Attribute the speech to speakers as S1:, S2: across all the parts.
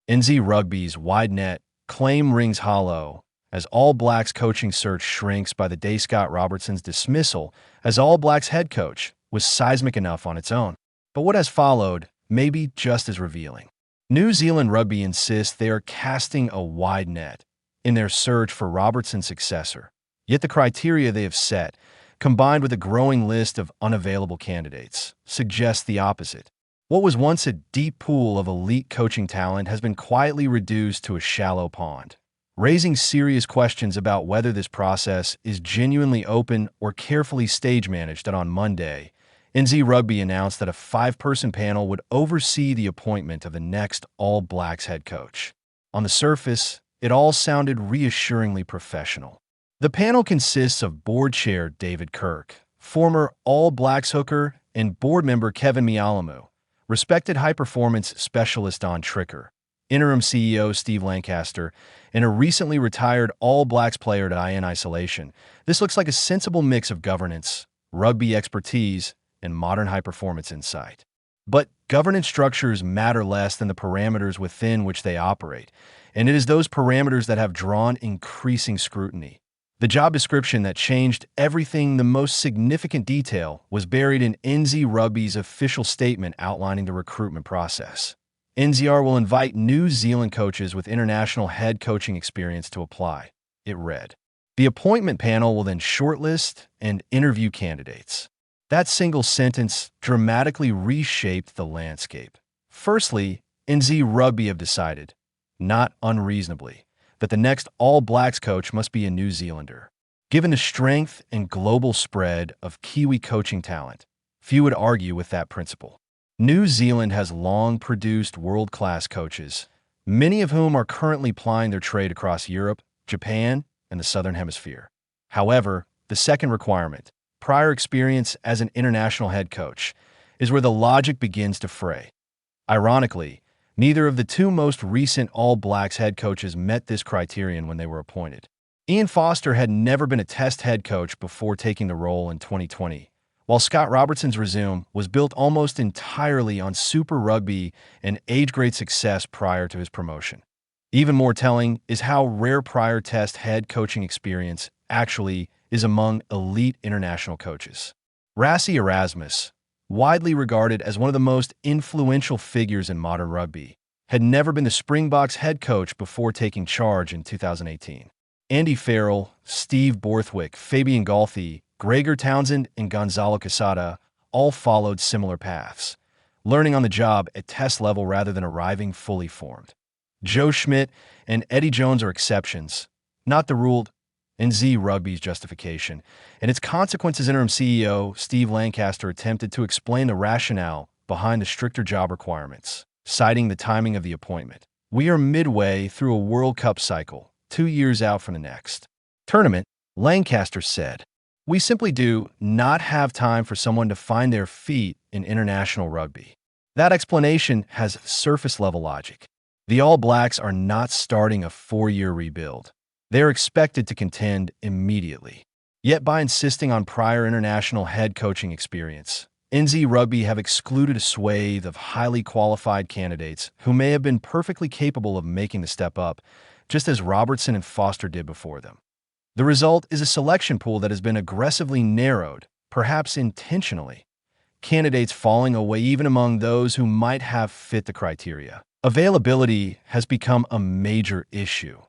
S1: NZ Rugby's wide net claim rings hollow as All Blacks coaching search shrinks by the day Scott Robertson's dismissal as All Blacks head coach was seismic enough on its own. But what has followed may be just as revealing. New Zealand Rugby insists they are casting a wide net in their search for Robertson's successor. Yet the criteria they have set, combined with a growing list of unavailable candidates, suggests the opposite. What was once a deep pool of elite coaching talent has been quietly reduced to a shallow pond, raising serious questions about whether this process is genuinely open or carefully stage-managed. That on Monday, NZ Rugby announced that a 5-person panel would oversee the appointment of the next All Blacks head coach. On the surface, it all sounded reassuringly professional. The panel consists of board chair David Kirk, former All Blacks hooker, and board member Kevin Mialamu, respected high-performance specialist Don Tricker, interim CEO Steve Lancaster, and a recently retired All Blacks player in isolation. This looks like a sensible mix of governance, rugby expertise, and modern high-performance insight. But governance structures matter less than the parameters within which they operate, and it is those parameters that have drawn increasing scrutiny. The job description that changed everything, the most significant detail, was buried in NZ Rugby's official statement outlining the recruitment process. NZR will invite New Zealand coaches with international head coaching experience to apply, it read. The appointment panel will then shortlist and interview candidates. That single sentence dramatically reshaped the landscape. Firstly, NZ Rugby have decided, not unreasonably, that the next All Blacks coach must be a New Zealander. Given the strength and global spread of Kiwi coaching talent, few would argue with that principle. New Zealand has long produced world-class coaches, many of whom are currently plying their trade across Europe, Japan, and the Southern Hemisphere. However, the second requirement, prior experience as an international head coach, is where the logic begins to fray. Ironically, neither of the two most recent All Blacks head coaches met this criterion when they were appointed. Ian Foster had never been a test head coach before taking the role in 2020, while Scott Robertson's resume was built almost entirely on Super Rugby and age-grade success prior to his promotion. Even more telling is how rare prior test head coaching experience actually is among elite international coaches. Rassie Erasmus, widely regarded as one of the most influential figures in modern rugby, had never been the Springboks head coach before taking charge in 2018. Andy Farrell, Steve Borthwick, Fabian Galthy, Gregor Townsend, and Gonzalo Quesada all followed similar paths, learning on the job at test level rather than arriving fully formed. Joe Schmidt and Eddie Jones are exceptions, not the rule. NZ Rugby's justification, and its consequences. Interim CEO Steve Lancaster attempted to explain the rationale behind the stricter job requirements, citing the timing of the appointment. We are midway through a World Cup cycle, 2 years out from the next tournament, Lancaster said. We simply do not have time for someone to find their feet in international rugby. That explanation has surface-level logic. The All Blacks are not starting a 4-year rebuild. They are expected to contend immediately. Yet by insisting on prior international head coaching experience, NZ Rugby have excluded a swathe of highly qualified candidates who may have been perfectly capable of making the step up, just as Robertson and Foster did before them. The result is a selection pool that has been aggressively narrowed, perhaps intentionally, candidates falling away even among those who might have fit the criteria. Availability has become a major issue.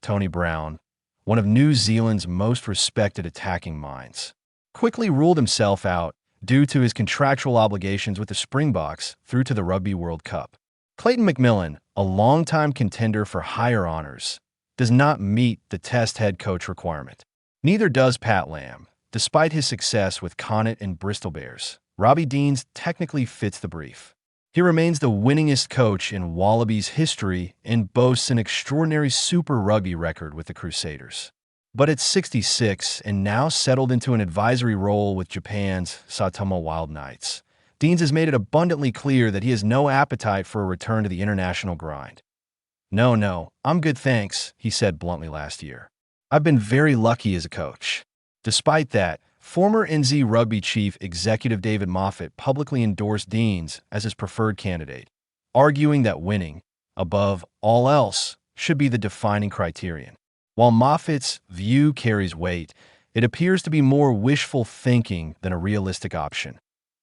S1: Tony Brown, one of New Zealand's most respected attacking minds, quickly ruled himself out due to his contractual obligations with the Springboks through to the Rugby World Cup. Clayton McMillan, a longtime contender for higher honors, does not meet the test head coach requirement. Neither does Pat Lam. Despite his success with Connacht and Bristol Bears, Robbie Deans technically fits the brief. He remains the winningest coach in Wallabies history and boasts an extraordinary Super Rugby record with the Crusaders. But at 66 and now settled into an advisory role with Japan's Saitama Wild Knights, Deans has made it abundantly clear that he has no appetite for a return to the international grind. No, I'm good thanks, he said bluntly last year. I've been very lucky as a coach. Despite that, former NZ Rugby chief executive David Moffat publicly endorsed Deans as his preferred candidate, arguing that winning, above all else, should be the defining criterion. While Moffat's view carries weight, it appears to be more wishful thinking than a realistic option.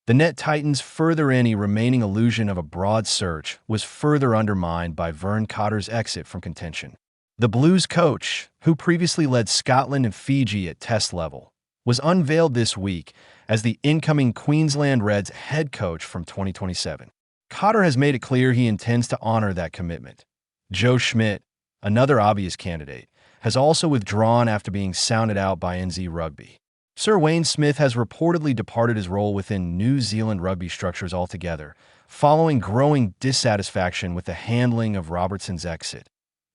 S1: The net tightens further. Any remaining illusion of a broad search was further undermined by Vern Cotter's exit from contention. The Blues coach, who previously led Scotland and Fiji at test level, was unveiled this week as the incoming Queensland Reds head coach from 2027. Cotter has made it clear he intends to honor that commitment. Joe Schmidt, another obvious candidate, has also withdrawn after being sounded out by NZ Rugby. Sir Wayne Smith has reportedly departed his role within New Zealand Rugby structures altogether, following growing dissatisfaction with the handling of Robertson's exit.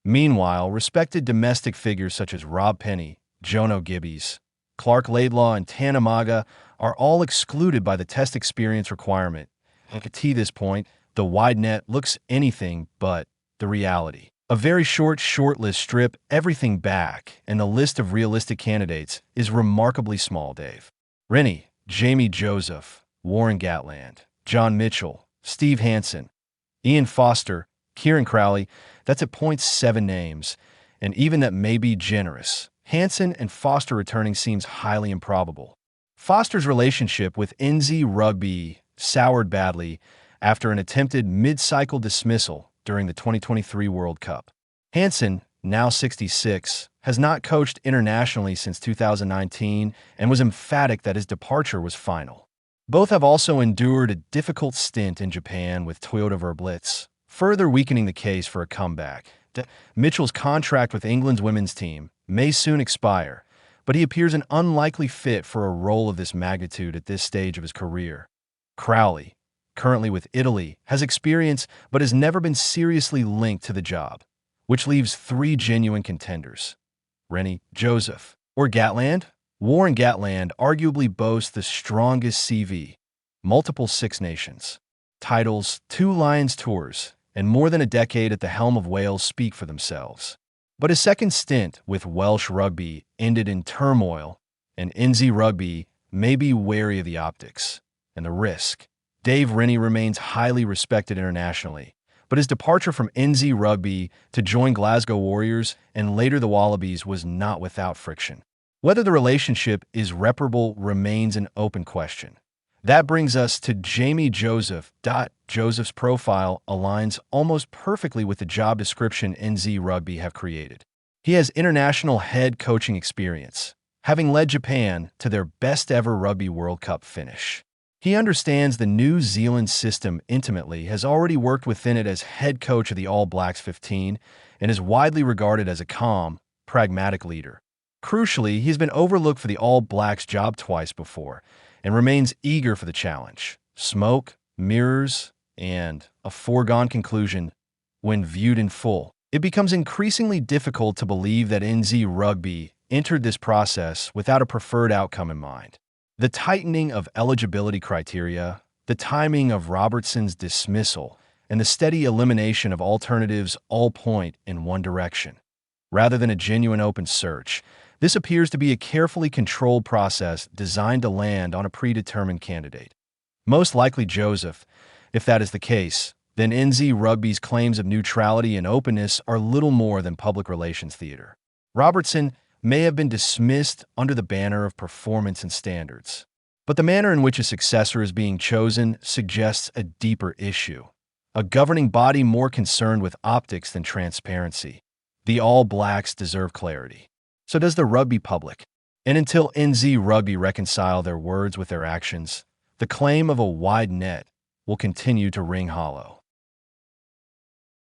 S1: Meanwhile, respected domestic figures such as Rob Penny, Jono Gibbies, Clark Laidlaw, and Tanamaga are all excluded by the test experience requirement. At this point, the wide net looks anything but the reality. A very short shortlist strip everything back, and the list of realistic candidates is remarkably small, Dave. Rennie, Jamie Joseph, Warren Gatland, John Mitchell, Steve Hansen, Ian Foster, Kieran Crowley, that's at 0.7 names, and even that may be generous. Hansen and Foster returning seems highly improbable. Foster's relationship with NZ Rugby soured badly after an attempted mid-cycle dismissal during the 2023 World Cup. Hansen, now 66, has not coached internationally since 2019 and was emphatic that his departure was final. Both have also endured a difficult stint in Japan with Toyota Verblitz, further weakening the case for a comeback. Mitchell's contract with England's women's team may soon expire, but he appears an unlikely fit for a role of this magnitude at this stage of his career. Crowley, currently with Italy, has experience but has never been seriously linked to the job, which leaves three genuine contenders: Rennie, Joseph, or Gatland. Warren Gatland arguably boasts the strongest CV, multiple Six Nations titles, 2 Lions tours, and more than a decade at the helm of Wales speak for themselves. But his second stint with Welsh Rugby ended in turmoil, and NZ Rugby may be wary of the optics and the risk. Dave Rennie remains highly respected internationally, but his departure from NZ Rugby to join Glasgow Warriors and later the Wallabies was not without friction. Whether the relationship is reparable remains an open question. That brings us to Jamie Joseph. Joseph's profile aligns almost perfectly with the job description NZ Rugby have created. He has international head coaching experience, having led Japan to their best-ever Rugby World Cup finish. He understands the New Zealand system intimately, has already worked within it as head coach of the All Blacks 15, and is widely regarded as a calm, pragmatic leader. Crucially, he's been overlooked for the All Blacks job twice before, and remains eager for the challenge. Smoke, mirrors, and a foregone conclusion when viewed in full. It becomes increasingly difficult to believe that NZ Rugby entered this process without a preferred outcome in mind. The tightening of eligibility criteria, the timing of Robertson's dismissal, and the steady elimination of alternatives all point in one direction. Rather than a genuine open search, this appears to be a carefully controlled process designed to land on a predetermined candidate. Most likely Joseph. If that is the case, then NZ Rugby's claims of neutrality and openness are little more than public relations theater. Robertson may have been dismissed under the banner of performance and standards, but the manner in which a successor is being chosen suggests a deeper issue, a governing body more concerned with optics than transparency. The All Blacks deserve clarity. So does the rugby public. And until NZ Rugby reconcile their words with their actions, the claim of a wide net will continue to ring hollow.